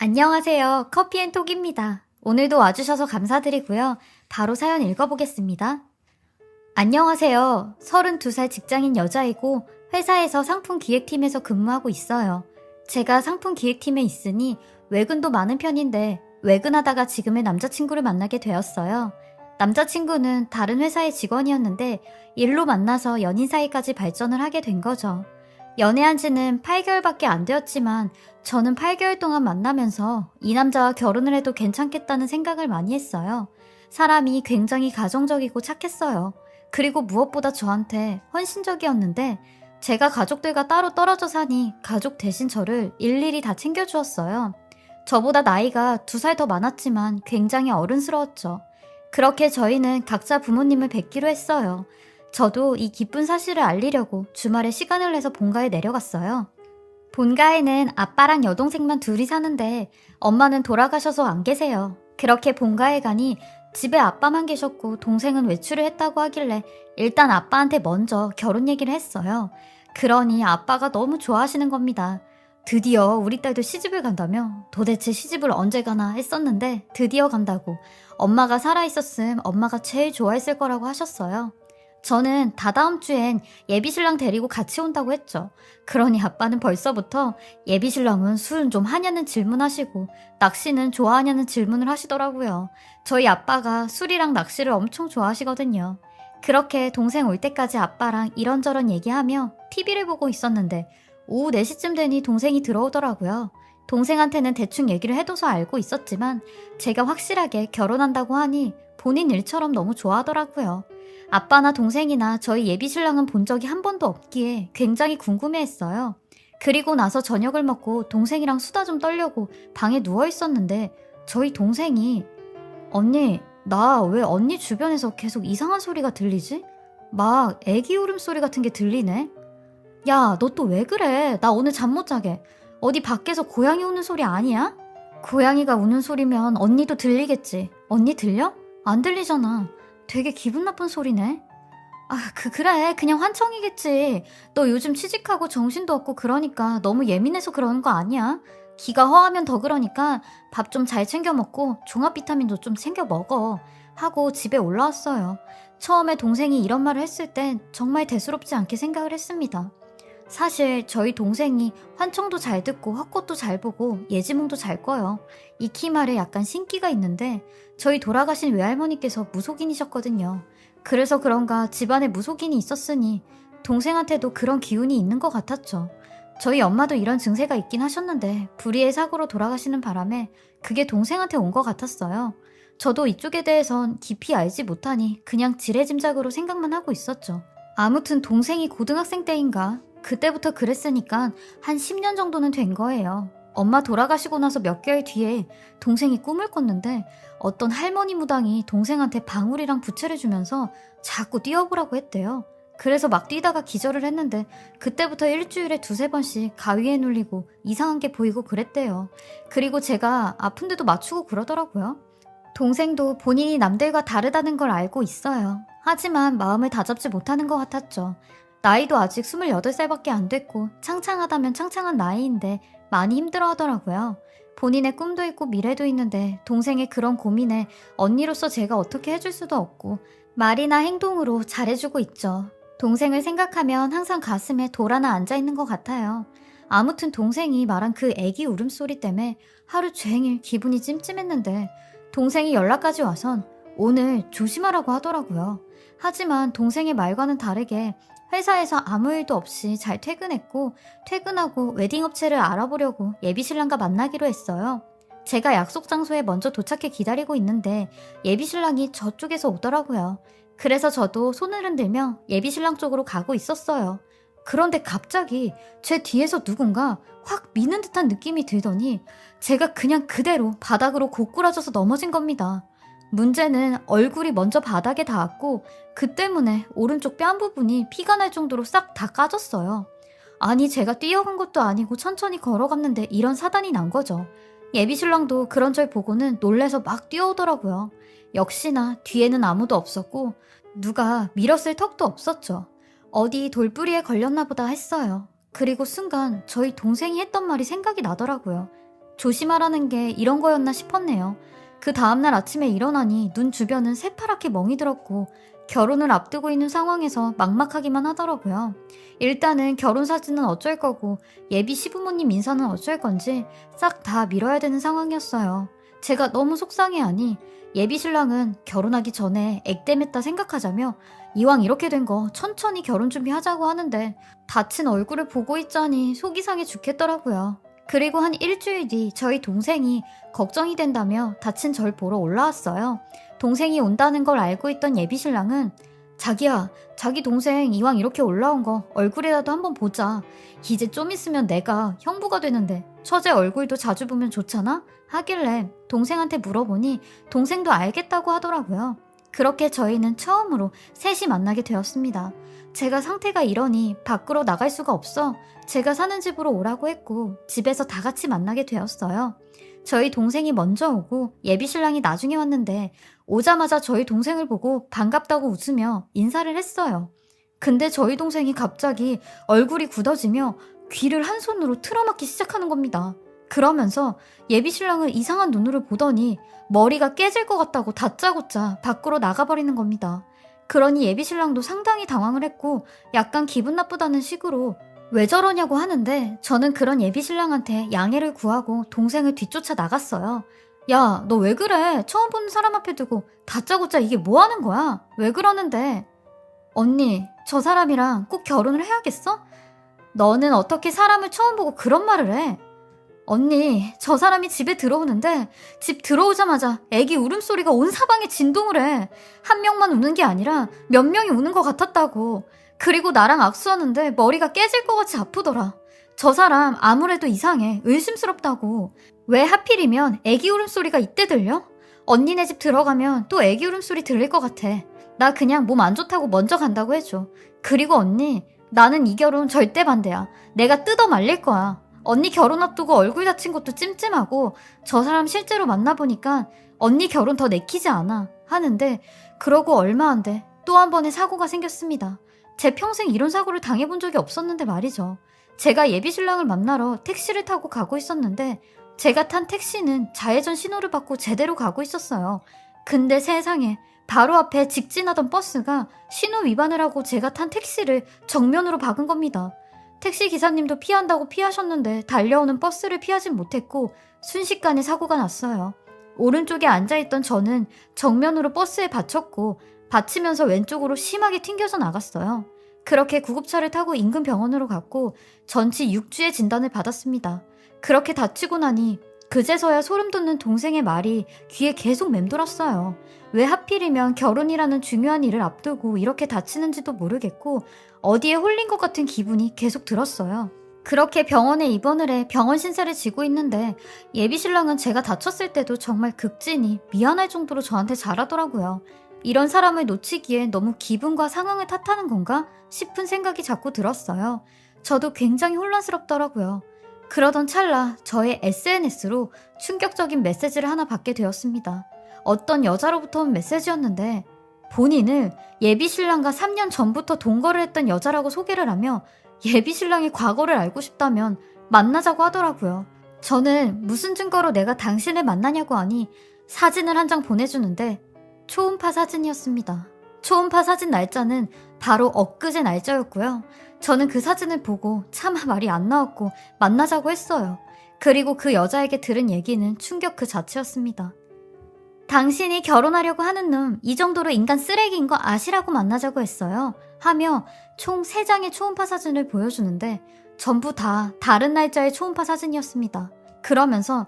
안녕하세요. 커피앤톡입니다. 오늘도 와주셔서 감사드리고요. 바로 사연 읽어보겠습니다. 안녕하세요. 32살 직장인 여자이고 회사에서 상품기획팀에서 근무하고 있어요. 제가 상품기획팀에 있으니 외근도 많은 편인데 외근하다가 지금의 남자친구를 만나게 되었어요. 남자친구는 다른 회사의 직원이었는데 일로 만나서 연인 사이까지 발전을 하게 된 거죠. 연애한 지는 8개월밖에 안 되었지만 저는 8개월 동안 만나면서 이 남자와 결혼을 해도 괜찮겠다는 생각을 많이 했어요. 사람이 굉장히 가정적이고 착했어요. 그리고 무엇보다 저한테 헌신적이었는데 제가 가족들과 따로 떨어져 사니 가족 대신 저를 일일이 다 챙겨주었어요. 저보다 나이가 2살 더 많았지만 굉장히 어른스러웠죠. 그렇게 저희는 각자 부모님을 뵙기로 했어요. 저도 이 기쁜 사실을 알리려고 주말에 시간을 내서 본가에 내려갔어요. 본가에는 아빠랑 여동생만 둘이 사는데 엄마는 돌아가셔서 안 계세요. 그렇게 본가에 가니 집에 아빠만 계셨고 동생은 외출을 했다고 하길래 일단 아빠한테 먼저 결혼 얘기를 했어요. 그러니 아빠가 너무 좋아하시는 겁니다. 드디어 우리 딸도 시집을 간다며 도대체 시집을 언제 가나 했었는데 드디어 간다고 엄마가 살아있었음 엄마가 제일 좋아했을 거라고 하셨어요. 저는 다다음 주엔 예비신랑 데리고 같이 온다고 했죠. 그러니 아빠는 벌써부터 예비신랑은 술은 좀 하냐는 질문하시고 낚시는 좋아하냐는 질문을 하시더라고요. 저희 아빠가 술이랑 낚시를 엄청 좋아하시거든요. 그렇게 동생 올 때까지 아빠랑 이런저런 얘기하며 TV를 보고 있었는데 오후 4시쯤 되니 동생이 들어오더라고요. 동생한테는 대충 얘기를 해둬서 알고 있었지만 제가 확실하게 결혼한다고 하니 본인 일처럼 너무 좋아하더라고요. 아빠나 동생이나 저희 예비신랑은 본 적이 한 번도 없기에 굉장히 궁금해했어요. 그리고 나서 저녁을 먹고 동생이랑 수다 좀 떨려고 방에 누워있었는데 저희 동생이 언니, 나 왜 언니 주변에서 계속 이상한 소리가 들리지? 막 애기 울음소리 같은 게 들리네? 야, 너 또 왜 그래? 나 오늘 잠 못 자게. 어디 밖에서 고양이 우는 소리 아니야? 고양이가 우는 소리면 언니도 들리겠지. 언니 들려? 안 들리잖아. 되게 기분 나쁜 소리네. 그래. 그냥 환청이겠지. 너 요즘 취직하고 정신도 없고 그러니까 너무 예민해서 그러는 거 아니야? 기가 허하면 더 그러니까 밥 좀 잘 챙겨 먹고 종합 비타민도 좀 챙겨 먹어. 하고 집에 올라왔어요. 처음에 동생이 이런 말을 했을 땐 정말 대수롭지 않게 생각을 했습니다. 사실 저희 동생이 환청도 잘 듣고 헛것도 잘 보고 예지몽도 잘 꿔요. 익히 말에 약간 신기가 있는데 저희 돌아가신 외할머니께서 무속인이셨거든요. 그래서 그런가 집안에 무속인이 있었으니 동생한테도 그런 기운이 있는 것 같았죠. 저희 엄마도 이런 증세가 있긴 하셨는데 불의의 사고로 돌아가시는 바람에 그게 동생한테 온 것 같았어요. 저도 이쪽에 대해선 깊이 알지 못하니 그냥 지레짐작으로 생각만 하고 있었죠. 아무튼 동생이 고등학생 때인가 그때부터 그랬으니까 한 10년 정도는 된 거예요. 엄마 돌아가시고 나서 몇 개월 뒤에 동생이 꿈을 꿨는데 어떤 할머니 무당이 동생한테 방울이랑 부채를 주면서 자꾸 뛰어보라고 했대요. 그래서 막 뛰다가 기절을 했는데 그때부터 일주일에 2-3번씩 가위에 눌리고 이상한 게 보이고 그랬대요. 그리고 제가 아픈데도 맞추고 그러더라고요. 동생도 본인이 남들과 다르다는 걸 알고 있어요. 하지만 마음을 다잡지 못하는 것 같았죠. 나이도 아직 28살밖에 안 됐고 창창하다면 창창한 나이인데 많이 힘들어 하더라고요. 본인의 꿈도 있고 미래도 있는데 동생의 그런 고민에 언니로서 제가 어떻게 해줄 수도 없고 말이나 행동으로 잘해주고 있죠. 동생을 생각하면 항상 가슴에 돌 하나 앉아있는 것 같아요. 아무튼 동생이 말한 그 애기 울음소리 때문에 하루 종일 기분이 찜찜했는데 동생이 연락까지 와선 오늘 조심하라고 하더라고요. 하지만 동생의 말과는 다르게 회사에서 아무 일도 없이 잘 퇴근했고 퇴근하고 웨딩업체를 알아보려고 예비신랑과 만나기로 했어요. 제가 약속 장소에 먼저 도착해 기다리고 있는데 예비신랑이 저쪽에서 오더라고요. 그래서 저도 손을 흔들며 예비신랑 쪽으로 가고 있었어요. 그런데 갑자기 제 뒤에서 누군가 확 미는 듯한 느낌이 들더니 제가 그냥 그대로 바닥으로 고꾸라져서 넘어진 겁니다. 문제는 얼굴이 먼저 바닥에 닿았고 그 때문에 오른쪽 뺨 부분이 피가 날 정도로 싹 다 까졌어요. 아니 제가 뛰어간 것도 아니고 천천히 걸어갔는데 이런 사단이 난 거죠. 예비신랑도 그런 절 보고는 놀래서 막 뛰어오더라고요. 역시나 뒤에는 아무도 없었고 누가 밀었을 턱도 없었죠. 어디 돌부리에 걸렸나 보다 했어요. 그리고 순간 저희 동생이 했던 말이 생각이 나더라고요. 조심하라는 게 이런 거였나 싶었네요. 그 다음날 아침에 일어나니 눈 주변은 새파랗게 멍이 들었고 결혼을 앞두고 있는 상황에서 막막하기만 하더라고요. 일단은 결혼 사진은 어쩔 거고 예비 시부모님 인사는 어쩔 건지 싹 다 미뤄야 되는 상황이었어요. 제가 너무 속상해하니 예비 신랑은 결혼하기 전에 액땜했다 생각하자며 이왕 이렇게 된 거 천천히 결혼 준비하자고 하는데 다친 얼굴을 보고 있자니 속이 상해 죽겠더라고요. 그리고 한 일주일 뒤 저희 동생이 걱정이 된다며 다친 절 보러 올라왔어요. 동생이 온다는 걸 알고 있던 예비 신랑은 자기야, 자기 동생 이왕 이렇게 올라온 거 얼굴이라도 한번 보자. 이제 좀 있으면 내가 형부가 되는데 처제 얼굴도 자주 보면 좋잖아? 하길래 동생한테 물어보니 동생도 알겠다고 하더라고요. 그렇게 저희는 처음으로 셋이 만나게 되었습니다. 제가 상태가 이러니 밖으로 나갈 수가 없어 제가 사는 집으로 오라고 했고 집에서 다 같이 만나게 되었어요. 저희 동생이 먼저 오고 예비 신랑이 나중에 왔는데 오자마자 저희 동생을 보고 반갑다고 웃으며 인사를 했어요. 근데 저희 동생이 갑자기 얼굴이 굳어지며 귀를 한 손으로 틀어막기 시작하는 겁니다. 그러면서 예비 신랑을 이상한 눈으로 보더니 머리가 깨질 것 같다고 다짜고짜 밖으로 나가버리는 겁니다. 그러니 예비 신랑도 상당히 당황을 했고 약간 기분 나쁘다는 식으로 왜 저러냐고 하는데 저는 그런 예비 신랑한테 양해를 구하고 동생을 뒤쫓아 나갔어요. 야, 너 왜 그래? 처음 보는 사람 앞에 두고 다짜고짜 이게 뭐 하는 거야? 왜 그러는데? 언니, 저 사람이랑 꼭 결혼을 해야겠어? 너는 어떻게 사람을 처음 보고 그런 말을 해? 언니, 저 사람이 집에 들어오는데 집 들어오자마자 애기 울음소리가 온 사방에 진동을 해. 한 명만 우는 게 아니라 몇 명이 우는 것 같았다고. 그리고 나랑 악수하는데 머리가 깨질 것 같이 아프더라. 저 사람 아무래도 이상해. 의심스럽다고. 왜 하필이면 애기 울음소리가 이때 들려? 언니네 집 들어가면 또 애기 울음소리 들릴 것 같아. 나 그냥 몸 안 좋다고 먼저 간다고 해줘. 그리고 언니, 나는 이 결혼 절대 반대야. 내가 뜯어 말릴 거야. 언니 결혼 앞두고 얼굴 다친 것도 찜찜하고 저 사람 실제로 만나보니까 언니 결혼 더 내키지 않아 하는데 그러고 얼마 안 돼 또 한 번의 사고가 생겼습니다. 제 평생 이런 사고를 당해본 적이 없었는데 말이죠. 제가 예비 신랑을 만나러 택시를 타고 가고 있었는데 제가 탄 택시는 좌회전 신호를 받고 제대로 가고 있었어요. 근데 세상에 바로 앞에 직진하던 버스가 신호 위반을 하고 제가 탄 택시를 정면으로 박은 겁니다. 택시 기사님도 피한다고 피하셨는데 달려오는 버스를 피하진 못했고 순식간에 사고가 났어요. 오른쪽에 앉아있던 저는 정면으로 버스에 받쳤고 받치면서 왼쪽으로 심하게 튕겨져 나갔어요. 그렇게 구급차를 타고 인근 병원으로 갔고 전치 6주의 진단을 받았습니다. 그렇게 다치고 나니 그제서야 소름 돋는 동생의 말이 귀에 계속 맴돌았어요. 왜 하필이면 결혼이라는 중요한 일을 앞두고 이렇게 다치는지도 모르겠고 어디에 홀린 것 같은 기분이 계속 들었어요. 그렇게 병원에 입원을 해 병원 신세를 지고 있는데 예비 신랑은 제가 다쳤을 때도 정말 극진히 미안할 정도로 저한테 잘하더라고요. 이런 사람을 놓치기에 너무 기분과 상황을 탓하는 건가 싶은 생각이 자꾸 들었어요. 저도 굉장히 혼란스럽더라고요. 그러던 찰나 저의 SNS로 충격적인 메시지를 하나 받게 되었습니다. 어떤 여자로부터 온 메시지였는데 본인을 예비 신랑과 3년 전부터 동거를 했던 여자라고 소개를 하며 예비 신랑의 과거를 알고 싶다면 만나자고 하더라고요. 저는 무슨 증거로 내가 당신을 만나냐고 하니 사진을 한 장 보내주는데 초음파 사진이었습니다. 초음파 사진 날짜는 바로 엊그제 날짜였고요. 저는 그 사진을 보고 차마 말이 안 나왔고 만나자고 했어요. 그리고 그 여자에게 들은 얘기는 충격 그 자체였습니다. 당신이 결혼하려고 하는 놈 이 정도로 인간 쓰레기인 거 아시라고 만나자고 했어요. 하며 총 3장의 초음파 사진을 보여주는데 전부 다 다른 날짜의 초음파 사진이었습니다. 그러면서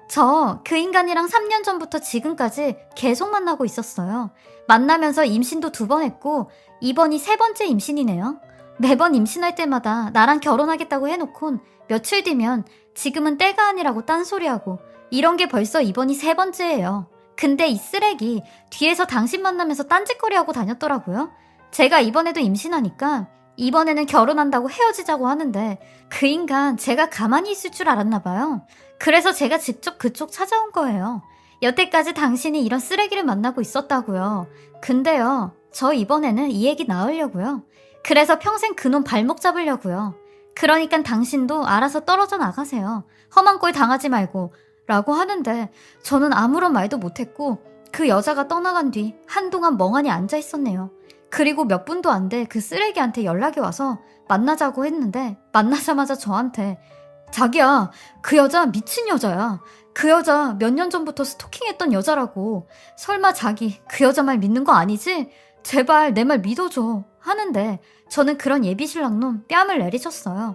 저 그 인간이랑 3년 전부터 지금까지 계속 만나고 있었어요. 만나면서 임신도 2번 했고 이번이 3번째 임신이네요. 매번 임신할 때마다 나랑 결혼하겠다고 해놓곤 며칠 뒤면 지금은 때가 아니라고 딴소리하고 이런 게 벌써 이번이 3번째예요. 근데 이 쓰레기 뒤에서 당신 만나면서 딴짓거리하고 다녔더라고요. 제가 이번에도 임신하니까 이번에는 결혼한다고 헤어지자고 하는데 그 인간 제가 가만히 있을 줄 알았나 봐요. 그래서 제가 직접 그쪽 찾아온 거예요. 여태까지 당신이 이런 쓰레기를 만나고 있었다고요. 근데요, 저 이번에는 이 얘기 나으려고요. 그래서 평생 그놈 발목 잡으려고요. 그러니까 당신도 알아서 떨어져 나가세요. 험한 꼴 당하지 말고. 라고 하는데 저는 아무런 말도 못했고 그 여자가 떠나간 뒤 한동안 멍하니 앉아 있었네요. 그리고 몇 분도 안 돼 그 쓰레기한테 연락이 와서 만나자고 했는데 만나자마자 저한테 자기야, 그 여자 미친 여자야. 그 여자 몇 년 전부터 스토킹했던 여자라고. 설마 자기 그 여자 말 믿는 거 아니지? 제발 내 말 믿어줘. 하는데 저는 그런 예비신랑놈 뺨을 내리쳤어요.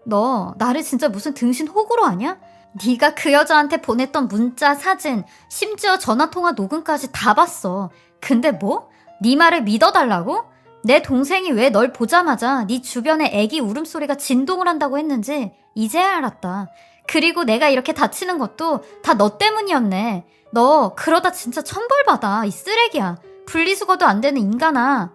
너 나를 진짜 무슨 등신 호구로 아냐? 네가 그 여자한테 보냈던 문자, 사진, 심지어 전화통화 녹음까지 다 봤어. 근데 뭐? 네 말을 믿어달라고? 내 동생이 왜 널 보자마자 네 주변에 애기 울음소리가 진동을 한다고 했는지 이제야 알았다. 그리고 내가 이렇게 다치는 것도 다 너 때문이었네. 너 그러다 진짜 천벌받아. 이 쓰레기야. 분리수거도 안 되는 인간아.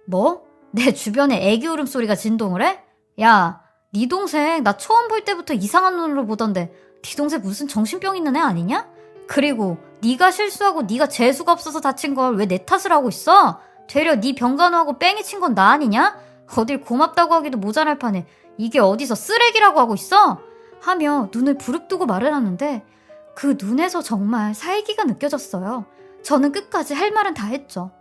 뭐? 내 주변에 애기 울음소리가 진동을 해? 야, 네 동생 나 처음 볼 때부터 이상한 눈으로 보던데 네 동생 무슨 정신병 있는 애 아니냐? 그리고 네가 실수하고 네가 재수가 없어서 다친 걸 왜 내 탓을 하고 있어? 되려 네 병간호하고 뺑이 친 건 나 아니냐? 어딜 고맙다고 하기도 모자랄 판에 이게 어디서 쓰레기라고 하고 있어? 하며 눈을 부릅뜨고 말을 하는데 그 눈에서 정말 살기가 느껴졌어요. 저는 끝까지 할 말은 다 했죠.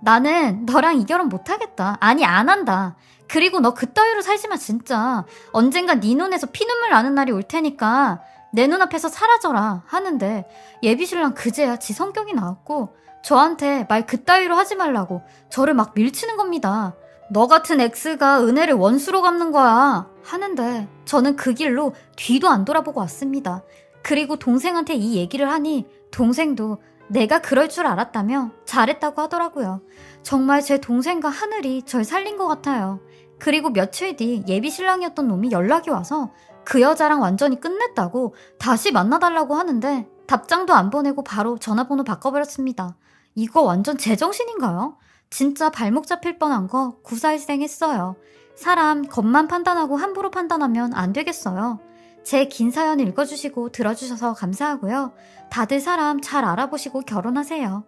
나는 너랑 이 결혼 못하겠다. 아니 안 한다. 그리고 너 그따위로 살지 마 진짜. 언젠간 네 눈에서 피눈물 나는 날이 올 테니까 내 눈앞에서 사라져라 하는데 예비신랑 그제야 지 성격이 나왔고 저한테 말 그따위로 하지 말라고 저를 막 밀치는 겁니다. 너 같은 엑스가 은혜를 원수로 갚는 거야 하는데 저는 그 길로 뒤도 안 돌아보고 왔습니다. 그리고 동생한테 이 얘기를 하니 동생도 내가 그럴 줄 알았다며 잘했다고 하더라고요. 정말 제 동생과 하늘이 절 살린 것 같아요. 그리고 며칠 뒤 예비신랑이었던 놈이 연락이 와서 그 여자랑 완전히 끝냈다고 다시 만나달라고 하는데 답장도 안 보내고 바로 전화번호 바꿔버렸습니다. 이거 완전 제정신인가요? 진짜 발목 잡힐 뻔한 거 구사일생 했어요. 사람 겉만 판단하고 함부로 판단하면 안 되겠어요. 제 긴 사연 읽어주시고 들어주셔서 감사하고요. 다들 사람 잘 알아보시고 결혼하세요.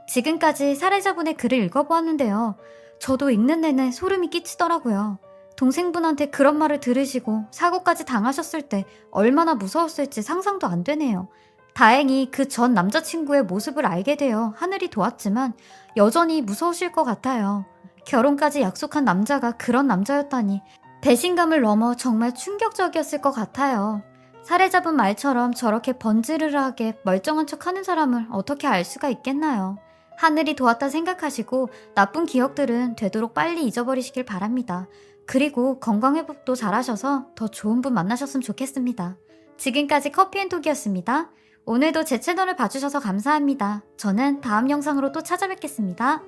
지금까지 사례자분의 글을 읽어보았는데요. 저도 읽는 내내 소름이 끼치더라고요. 동생분한테 그런 말을 들으시고 사고까지 당하셨을 때 얼마나 무서웠을지 상상도 안 되네요. 다행히 그 전 남자친구의 모습을 알게 되어 하늘이 도왔지만 여전히 무서우실 것 같아요. 결혼까지 약속한 남자가 그런 남자였다니 배신감을 넘어 정말 충격적이었을 것 같아요. 사례자분 말처럼 저렇게 번지르르하게 멀쩡한 척하는 사람을 어떻게 알 수가 있겠나요? 하늘이 도왔다 생각하시고 나쁜 기억들은 되도록 빨리 잊어버리시길 바랍니다. 그리고 건강회복도 잘하셔서 더 좋은 분 만나셨으면 좋겠습니다. 지금까지 커피앤톡이었습니다. 오늘도 제 채널을 봐주셔서 감사합니다. 저는 다음 영상으로 또 찾아뵙겠습니다.